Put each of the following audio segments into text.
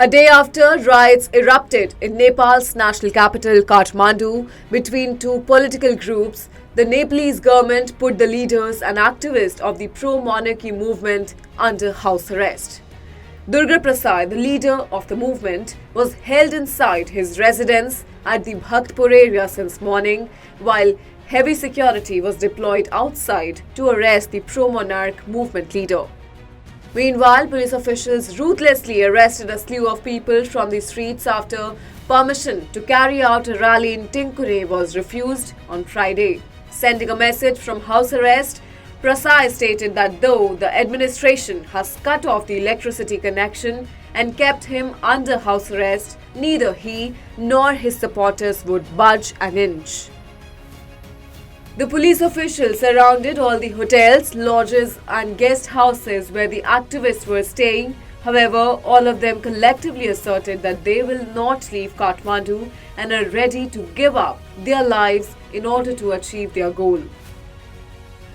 A day after riots erupted in Nepal's national capital, Kathmandu, between two political groups, the Nepalese government put the leaders and activists of the pro-monarchy movement under house arrest. Durga Prasai, the leader of the movement, was held inside his residence at the Bhaktapur area since morning, while heavy security was deployed outside to arrest the pro-monarch movement leader. Meanwhile, police officials ruthlessly arrested a slew of people from the streets after permission to carry out a rally in Tinkure was refused on Friday. Sending a message from house arrest, Prasai stated that though the administration has cut off the electricity connection and kept him under house arrest, neither he nor his supporters would budge an inch. The police officials surrounded all the hotels, lodges and guest houses where the activists were staying. However, all of them collectively asserted that they will not leave Kathmandu and are ready to give up their lives in order to achieve their goal.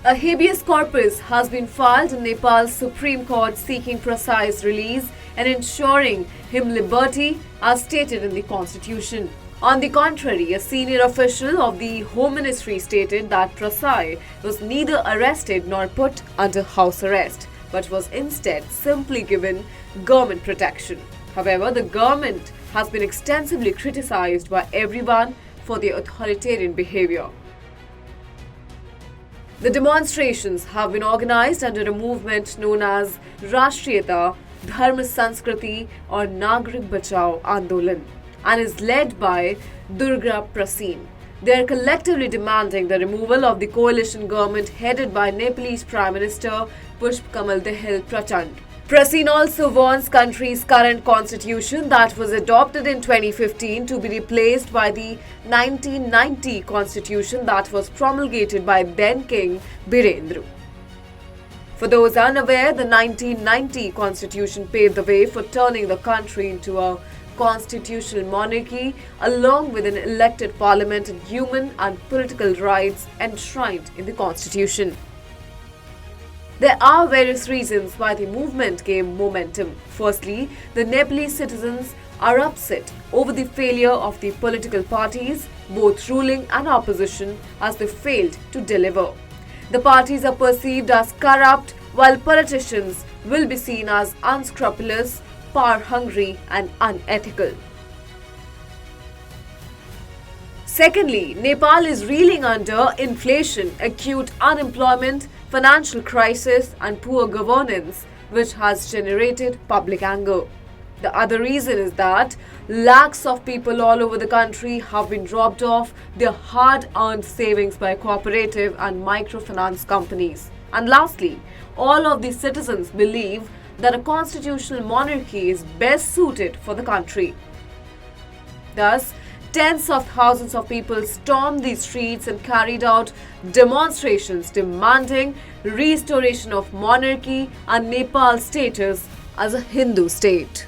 A habeas corpus has been filed in Nepal's Supreme Court seeking Prasai's release and ensuring him liberty as stated in the constitution. On the contrary, a senior official of the Home Ministry stated that Prasai was neither arrested nor put under house arrest, but was instead simply given government protection. However, the government has been extensively criticized by everyone for their authoritarian behavior. The demonstrations have been organized under a movement known as Rashtriyata Dharma Sanskriti or Nagrik Bachao Andolan, and is led by Durga Prasai. They are collectively demanding the removal of the coalition government headed by Nepalese Prime Minister Pushpakamal Dahal Prachand. Prasai also wants country's current constitution that was adopted in 2015 to be replaced by the 1990 constitution that was promulgated by then King Birendra. For those unaware, the 1990 constitution paved the way for turning the country into a constitutional monarchy along with an elected parliament and human and political rights enshrined in the constitution. There are various reasons why the movement gained momentum. Firstly, the Nepalese citizens are upset over the failure of the political parties, both ruling and opposition, as they failed to deliver. The parties are perceived as corrupt, while politicians will be seen as unscrupulous, power-hungry and unethical. Secondly, Nepal is reeling under inflation, acute unemployment, financial crisis and poor governance, which has generated public anger. The other reason is that lakhs of people all over the country have been robbed of their hard-earned savings by cooperative and microfinance companies. And lastly, all of the citizens believe that a constitutional monarchy is best suited for the country. Thus, tens of thousands of people stormed the streets and carried out demonstrations demanding restoration of monarchy and Nepal's status as a Hindu state.